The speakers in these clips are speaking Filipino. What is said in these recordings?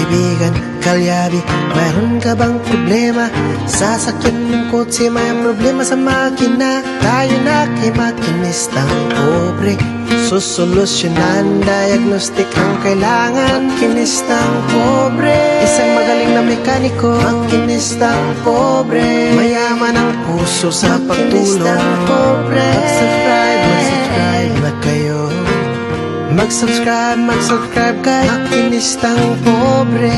kaibigan, kalyabi, mayroon ka bang problema? Sasakyan ng kotse, may problema sa makina. Tayo na kay makinistang pobre, susolusyonan, diagnostic ang kailangan. Makinistang pobre, isang magaling na mekaniko. Makinistang pobre, mayaman ang puso sa pagtulong. Mag-subscribe na kayo. Mag-subscribe kay Makinistang Pobre.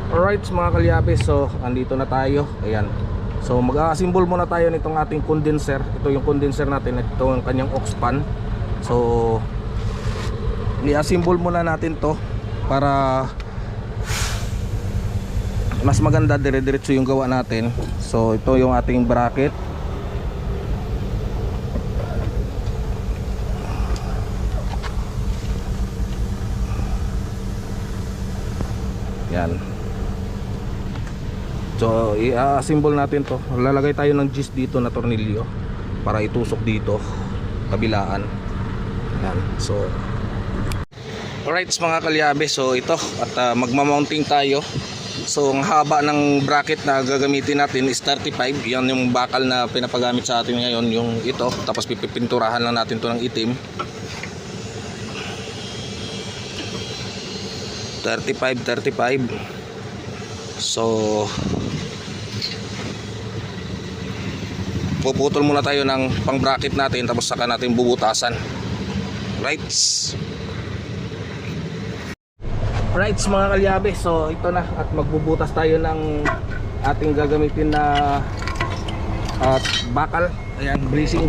Alright mga kalyabe, so andito na tayo. Ayan. So mag-a-assemble muna tayo nitong ating condenser. Ito yung condenser natin, ito yung kanyang aux pan. So i-assemble muna natin to para mas maganda, dire-diretso yung gawa natin. So ito yung ating bracket. Yan. So i-assemble natin to. Lalagay tayo ng gis dito na tornilyo para itusok dito kabilaan. Yan. So alright mga kalyabe, so ito at magmamounting tayo. So ang haba ng bracket na gagamitin natin is 35. Yan yung bakal na pinapagamit sa atin ngayon, yung ito. Tapos pipinturahan lang natin to ng itim. 35. So puputol muna tayo ng pang bracket natin, tapos saka natin bubutasan. Right? Right mga kalyabe, so ito na at magbubutas tayo ng ating gagamitin na bakal. Ayan, bracing.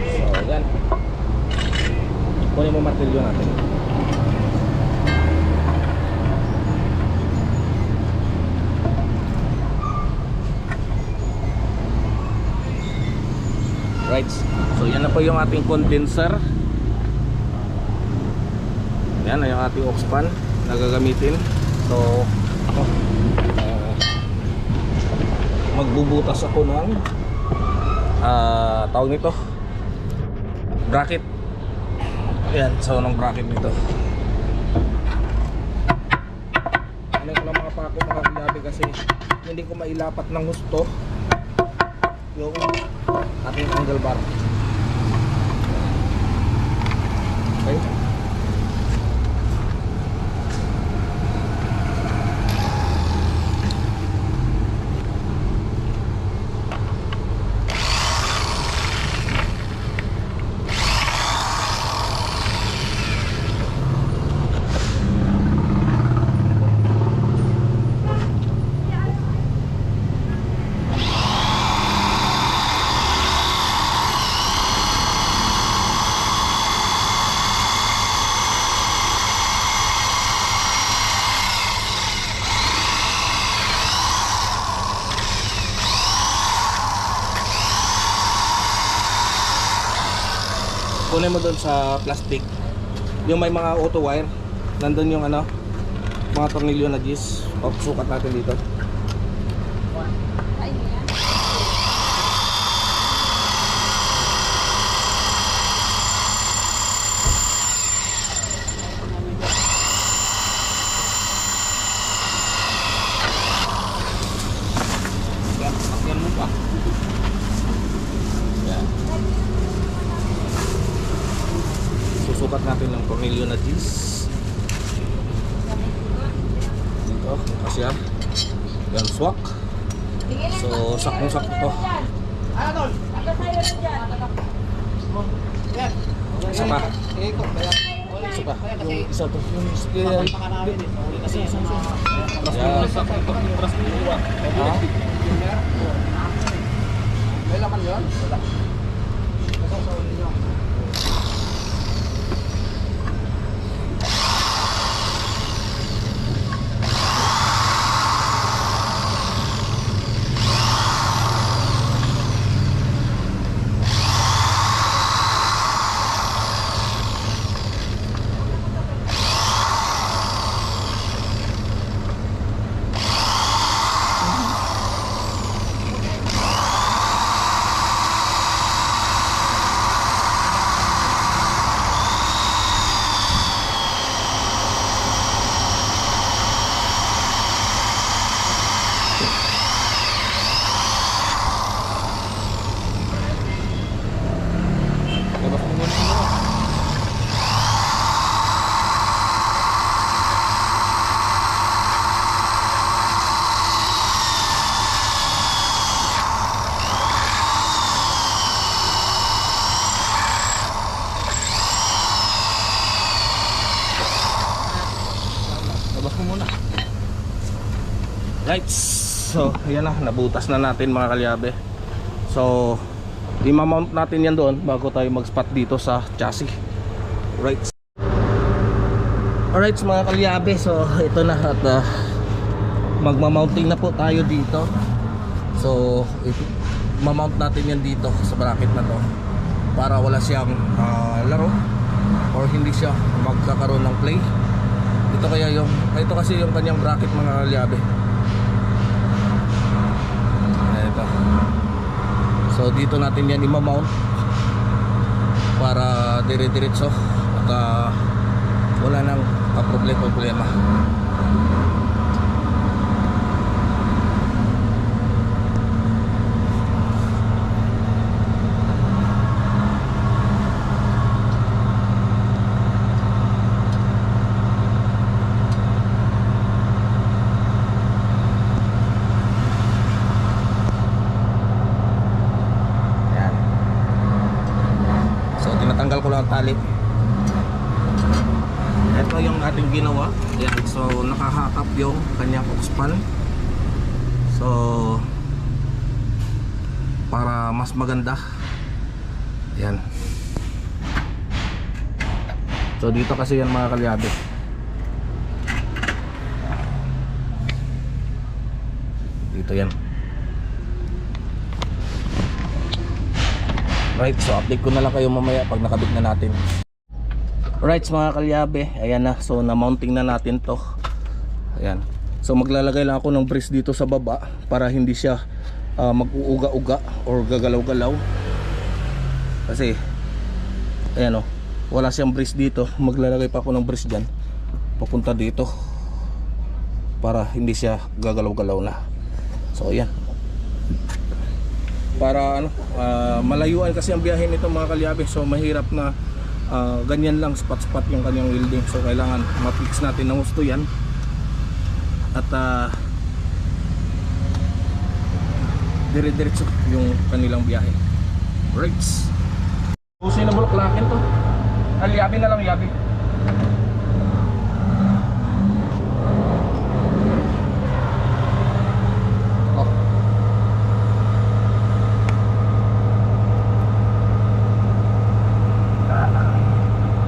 So ayan, kunin mo martilyo natin. Right, so yan na po yung ating condenser. Yan ay ang ating aux pan na gagamitin. So magbubutas ako ng tawag nito bracket. Ayan, so ng bracket nito. Ano ko lang mga pako mga kalyabe kasi hindi ko mailapat ng gusto yung ating angle bar. Okay. Kunin mo doon sa plastic yung may mga auto wire, nandun yung ano, mga tornilyo na gis. Sukat natin dito. Yan mo pa. Susukat natin ng tornilyo na gis dito, kasya. Yan, swak. So sakong sakto to. Isa pa. Isa pa. Yung isa to. Yung may laman yun? Wala. Right, so yan na, nabutas na natin mga kalyabe. So i-mount natin yan doon bago tayo mag-spot dito sa chassis. Right. Alright mga kalyabe, so ito na at magma-mounting na po tayo dito. So ma-mount natin yan dito sa bracket na to para wala siyang laro or hindi siya magkakaroon ng play. Ito kasi yung kanyang bracket mga kalyabe. Ito. So dito natin yan i-mount para dire-diretso at wala nang problema. Tinatanggal ko lang ang tali. Ito yung ating ginawa. Yan. So nakahakap yung kanyang oxpan. So para mas maganda. Yan. So dito kasi yan mga kalyabe. Dito yan. Right, so update ko na lang kayo mamaya pag nakabit na natin. Right mga kalyabe, ayan na. So na-mounting na natin to. Ayan. So maglalagay lang ako ng brace dito sa baba para hindi siya mag-uuga-uga or gagalaw-galaw. Kasi ayan o, wala siyang brace dito. Maglalagay pa ako ng brace dyan papunta dito para hindi siya gagalaw-galaw na. So ayan, para malayuan kasi ang biyahe nito mga kalyabe. So mahirap na ganyan lang spot yung kanyang welding. So kailangan ma-fix natin ng gusto yan at dire-diretso yung kanilang biyahe. Right, susi na bulaklakin to. Yabi na lang, yabi.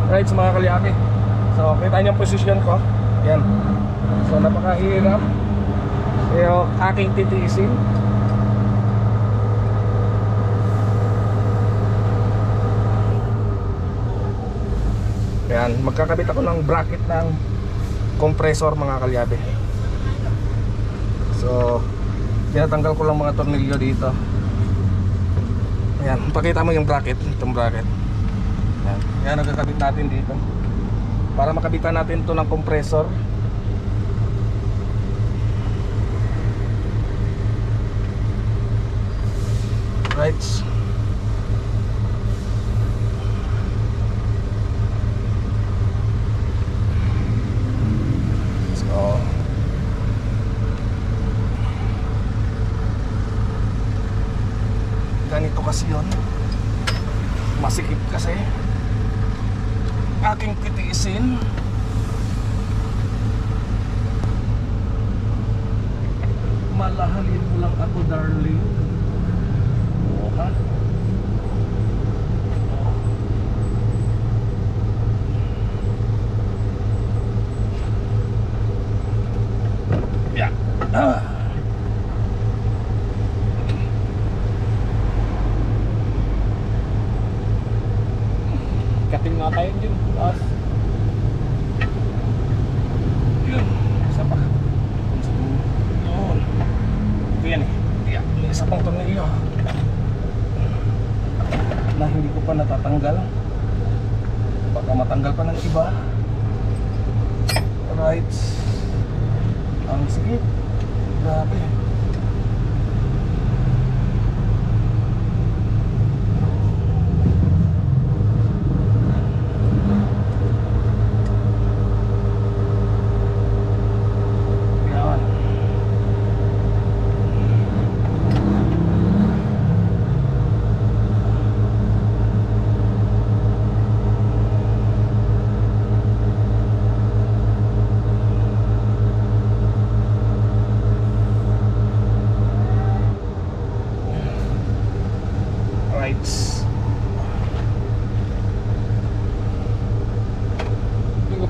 Right, sa mga kalyabe. So kita niyo ang posisyon ko. Yan. So napakahirap. Pero aking titiisin. Yan, magkakabit ako ng bracket ng compressor mga kalyabe. So tinatanggal ko lang mga tornilyo dito. Yan, pakita mo yung bracket, itong bracket. Yan, nagkakabit natin dito para makabitan natin ito ng compressor. Right. So ganito kasi yun, masikip kasi aking titiisin. Malahalin mo lang ako, darling. Oo ha? Yeah. Kating nga tayo dyan. Taas. Yun. Isa pa. Yun. Ito yan eh. Yeah. May isa pang tornilyo na hindi ko pa natatanggal. Baka matanggal pa ng iba. Right. Ang sikip. Grabe.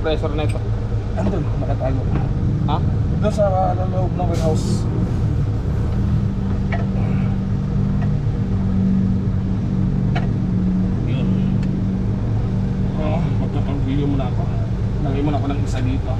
compressor na ito. Andun, nakatago. Ha? Doon sa loob ng warehouse. Yun. Magpapag-video muna ako. Lagay muna ako ng isa dito.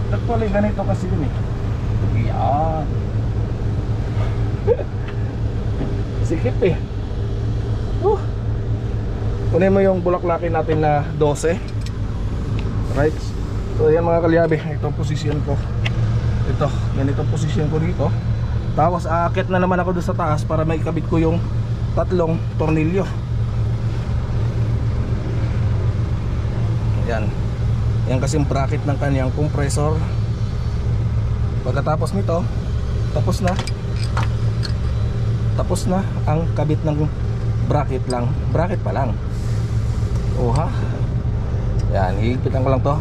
Actually, ganito kasi yun eh. Yan. Sikip eh. Kunin mo yung bulaklakin natin na 12. Right. So yan mga kalyabe, ito posisyon ko. Ito, ganito posisyon ko dito. Tapos aakit na naman ako doon sa taas para may kabit ko yung tatlong tornilyo. Yan. Yan kasi yung bracket ng kanyang compressor. Pagkatapos nito, tapos na ang kabit ng bracket lang. Bracket pa lang. Oh ha. Yan, higpitan ko lang to.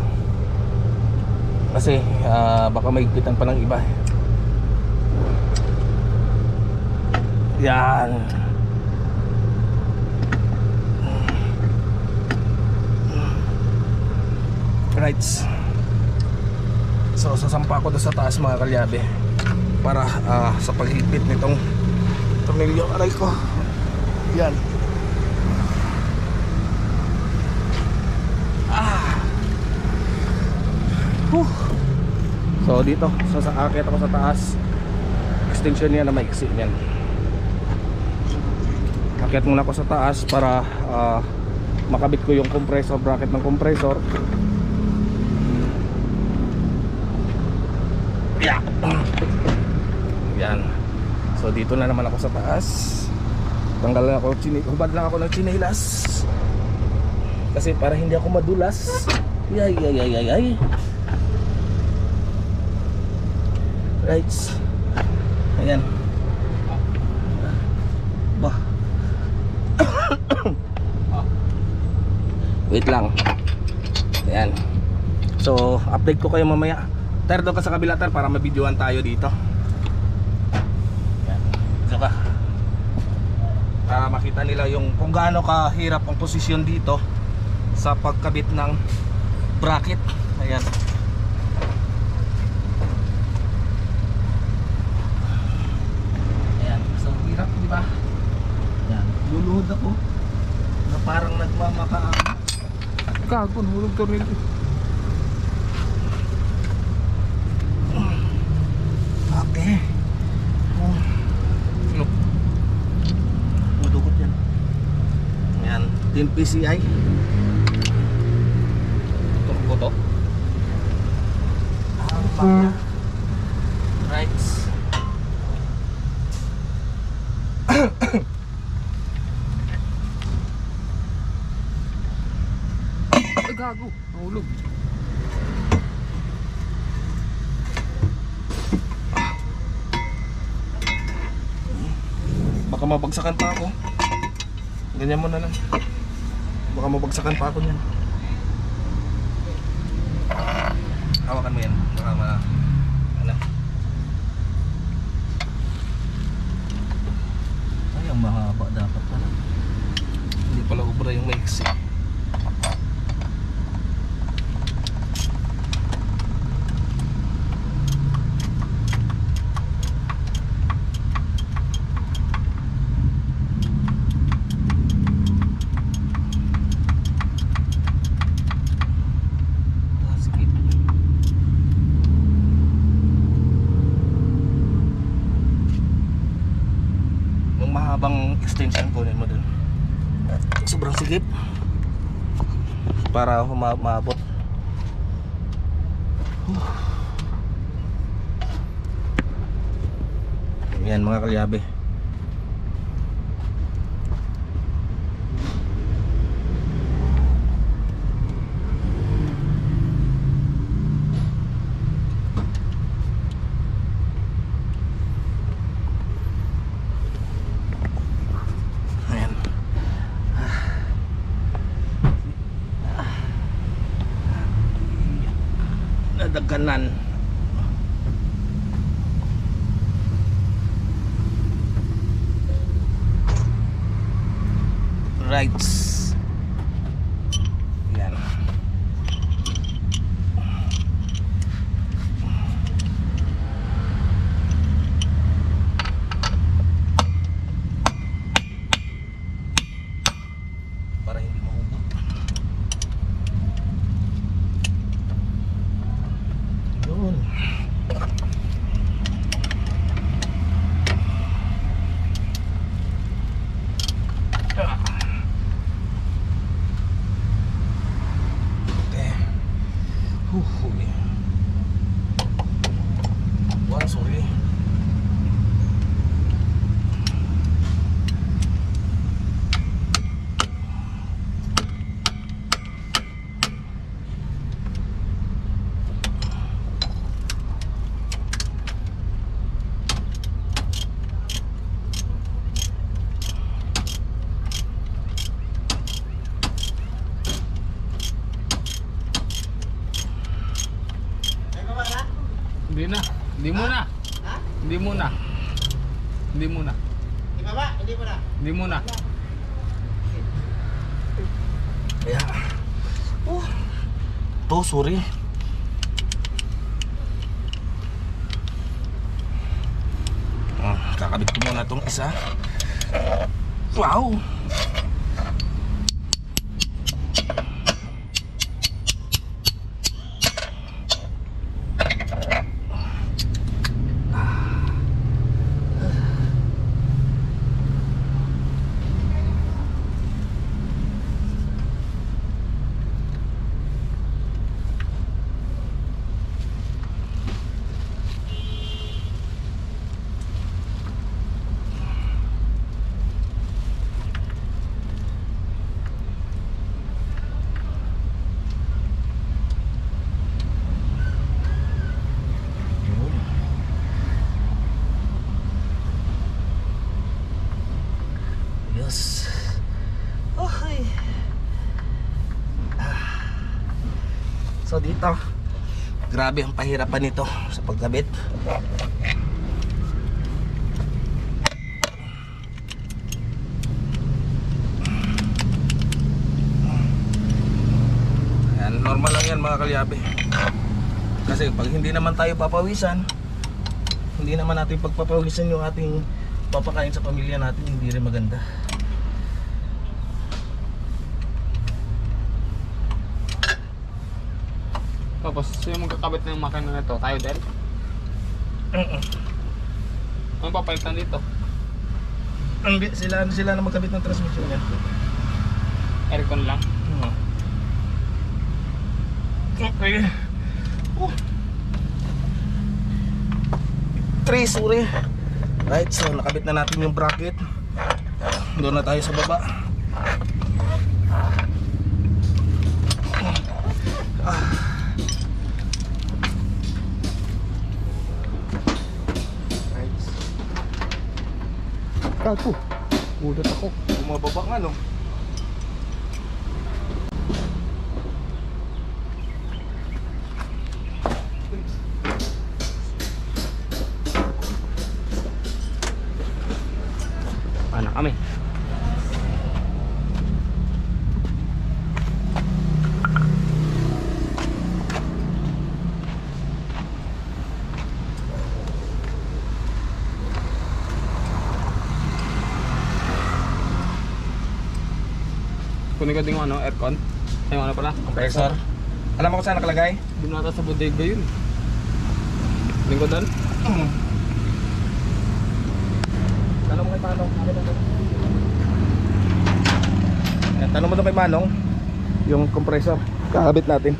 Kasi baka mahigpitan pa ng iba. Yan. Right. So sasampa ko doon sa taas mga kalyabe para sa paghigpit nitong tornilyo. Aray ko. Yan. So dito, sasakit ako sa taas. Extension niya na maiksi niyan. Akit muna ako sa taas para makabit ko yung compressor, bracket ng compressor. Yeah. Yan. So dito na naman ako sa taas. Tanggal lang ako, hubad lang ako ng chinelas. Kasi para hindi ako madulas. Ay. Right. Ayan. Bah. Wait lang. Ayan. So update ko kayo mamaya. Ter, doon ka sa kabila ter para mabidyoan tayo dito. Ayan. Dito ka. Para makita nila yung kung gaano kahirap ang posisyon dito sa pagkabit ng bracket. Ayan. Ayan. So hirap, di ba? Ayan. Luluhod ako na parang nagmamakaang. Gago, nahulog tornilyo. Okay. Madugot yan. Ayan. 10 PCI. Turbo to. Right. Ay, gago. Nahulog. Baka mabagsakan pa ako. Ganyan mo na lang. Baka mabagsakan pa ako niyan. Hawakan mo yan. Baka ano. Ay, ang mahaba dapat pala. Hindi pala ubra yung maiksi. Habang extension kunin mo dun, sobrang sigip para maabot. Yan mga kalyabe. daganan. Rights. Yan. Para hindi mahubog. Yun. Okay. Huli. Wala, sorry. Hindi na. Hindi muna. Ha? Hindi muna. Hindi muna. Di ba ba? Hindi mo na. Hindi muna. Kaya. To, sorry. Kakabit ko muna itong isa. Wow! Yes. Okay. So dito, grabe ang pahirapan nito sa pagkabit. Ayan, normal lang yan mga kalyabe. Kasi pag hindi naman tayo papawisan, hindi naman natin pagpapawisan yung ating papakain sa pamilya natin, hindi rin maganda. Tapos yung magkakabit ng makina nito, tayo din. Ano papalitan dito? Sila na magkabit ng transmission niya. Aircon lang. Okay. Three, sorry. Right, so nakabit na natin yung bracket. Doon na tayo sa baba. Right. Kalpo. Udot ako. Bumababa nga no. Anak kami. Kunin ko din yung ano, aircon. Ay, yung ano pala? Compressor. Alam mo kung saan nakalagay? Doon nata sa bodega yun. Kunin ko doon. Tanong mo kay Manong. Tanong mo doon kay Manong yung compressor. Kakabit natin.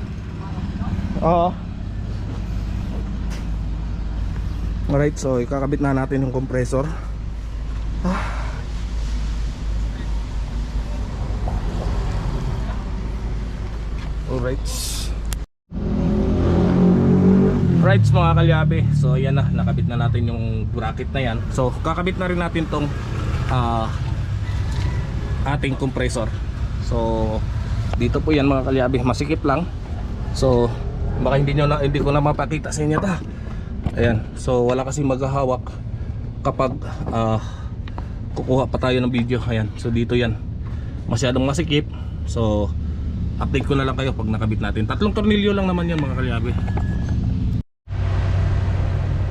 Oo. Alright, so ikakabit na natin yung compressor. Alright. Right mga kalyabe. So yan na, nakabit na natin yung bracket na yan. So kakabit na rin natin tong ating compressor. So dito po yan mga kalyabe, masikip lang. So baka hindi ko na mapakita sa inyo ta. Ayan, so wala kasi maghahawak kapag kukuha pa tayo ng video. Ayan, so dito yan masyadong masikip, so update ko na lang kayo pag nakabit natin. 3 tornilyo lang naman yan mga kalyabe.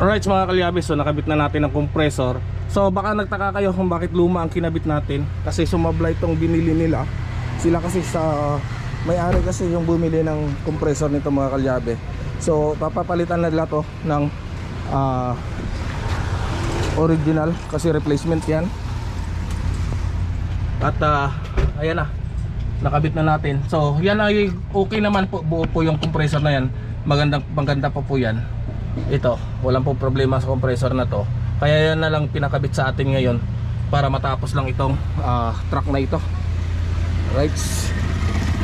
Alright mga kalyabe, so nakabit na natin ang compressor. So baka nagtaka kayo kung bakit luma ang kinabit natin, kasi sumabla itong binili nila. Sila kasi sa may-ari kasi yung bumili ng compressor nito mga kalyabe. So papapalitan na nila to ng original, kasi replacement yan. At ayan na, nakabit na natin. So yan ay okay naman po, buo po yung compressor na yan. Maganda pa po yan. Ito, walang po problema sa compressor na to. Kaya yan na lang pinakabit sa atin ngayon, para matapos lang itong truck na ito. Right.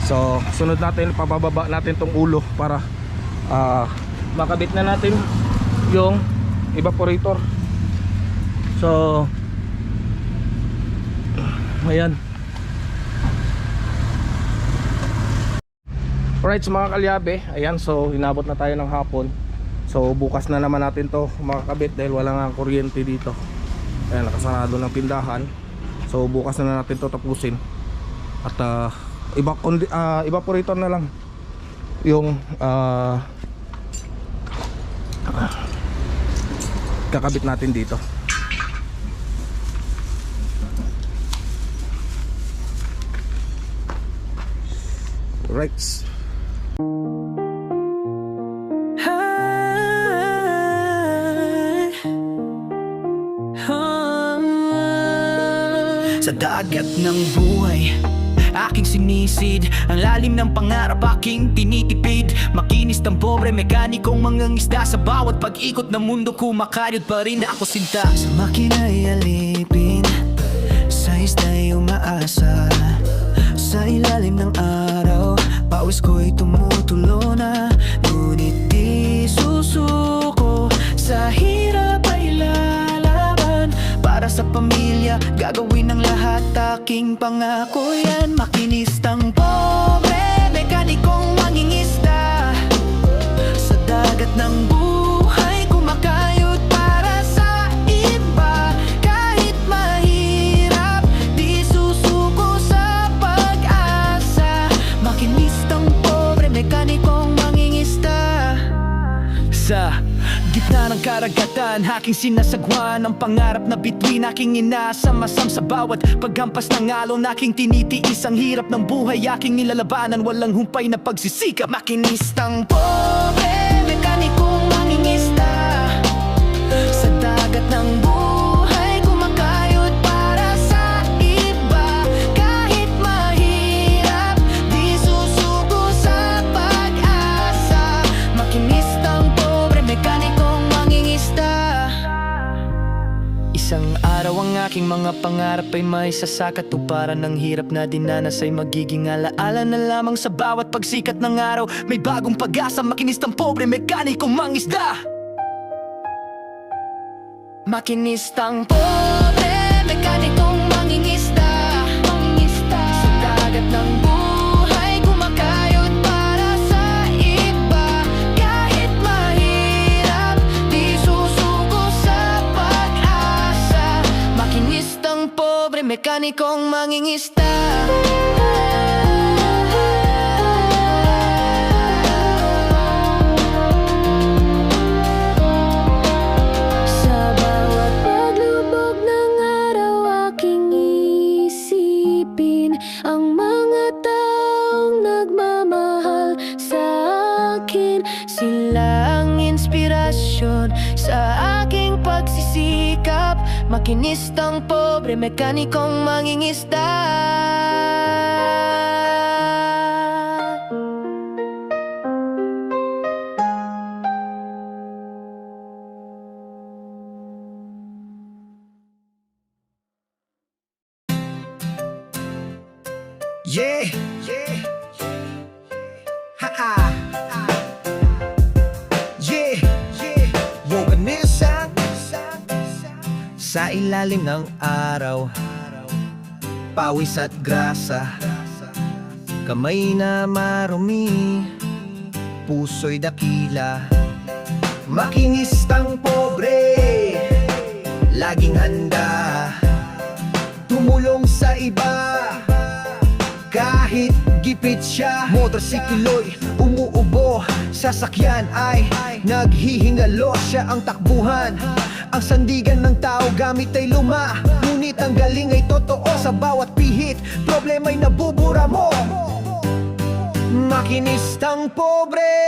So sunod natin, pabababa natin tong ulo para makabit na natin yung evaporator. So ayan. Alright mga kalyabe, ayan, so inabot na tayo ng hapon. So bukas na naman natin to makakabit dahil wala nga kuryente dito. Ayan, nakasarado ng tindahan. So bukas na natin to tapusin. At evaporator na lang yung kakabit natin dito. Right. Sa dagat ng buhay, aking sinisid ang lalim ng pangarap, aking tinitipid. Makinis ng pobre, mekanikong mangangisda. Sa bawat pag-ikot ng mundo, kumakayod pa rin ako sinta. Sa makina'y alipin, sa isda'y umaasa. Sa ilalim ng araw, pawis ko'y tumutulo na. Ngunit di susuko, sa hirap ay lalaban. Para sa pamilya, gagawin ang lahat, aking pangako yan. Makinistang pobre, mekanikong mangingisda. Sa dagat ng buhay, kumakayod para sa iba. Kahit mahirap, di susuko sa pag-asa. Makinistang pobre, mekanikong mangingisda. Sa gitna ng karagatan, aking sinasagwan ang pangarap na bituin, aking inaasam-asam sa bawat paghampas ng alon. Aking tinitiis ang hirap ng buhay, aking nilalabanan, walang humpay na pagsisikap. Makinistang pobre, mekanikong mangingisda. Sa dagat ng buhay, kumakayod para sa iba. Kahit mahirap, di susuko sa pag-asa. Makinistang pobre, mekanikong mangingisda. Isang araw ang aking mga pangarap ay may sasakatuparan. Ng hirap na dinanas ay magiging alaala na lamang. Sa bawat pagsikat ng araw, may bagong pag-asa. Makinistang pobre, mekanikong mangisda. Makinistang pobre, mekanikong mangingisda. Sa dagat ng buhay, kumakayod para sa iba. Kahit mahirap, di susuko sa pag-asa. Makinistang pobre, mekanikong mangingisda. Sa bawat paglubog ng araw, aking isipin ang mga taong nagmamahal sa akin. Sila ang inspirasyon sa aking pagsisikap. Makinistang pobre, mekanikong mangingisda. Yeah, yeah, ha-ha, yeah, yeah. Woganisan sa ilalim ng araw, pawis at grasa, kamay na marumi, puso'y dakila. Makinistang pobre, laging handa tumulong sa iba kahit gipit siya. Motorsiklo'y umuubo, sasakyan ay naghihingalo. Siya ang takbuhan, ang sandigan ng tao gamit ay luma. Ngunit ang galing ay totoo, sa bawat pihit problema'y nabubura mo. Makinistang pobre,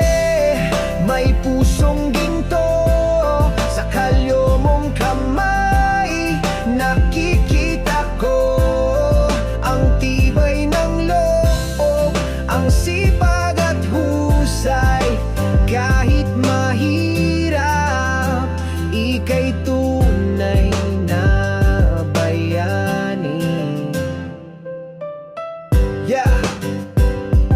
may pusong ginto. Sa kalyo mong kamay, nakikita ko ang tibay ng loob, ang sipag at husay. Kahit mahirap, ika'y tunay na bayani. Yeah!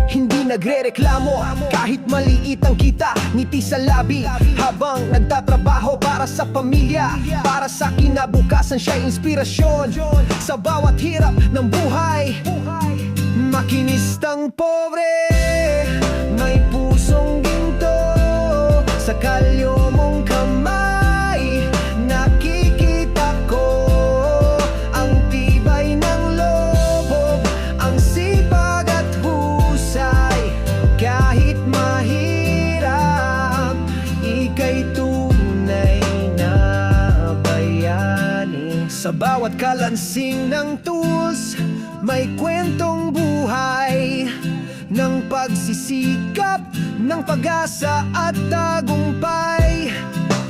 Hindi nagrereklamo kahit maliit ang kita, ngiti sa labi habang nagtatrabaho para sa pamilya. Para sa kinabukasan siya'y inspirasyon sa bawat hirap ng buhay. Makinistang pobre, may pusong ginto. Sa kalyo mong kamay, nakikita ko ang tibay ng loob, ang sipag at husay. Kahit mahirap, ika'y tunay na bayani. Sa bawat kalansing ng tools, may kwentong buhay ng pagsisikap, ng pag-asa at tagumpay.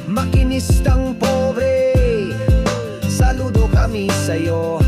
Makinistang pobre, saludo kami sa'yo.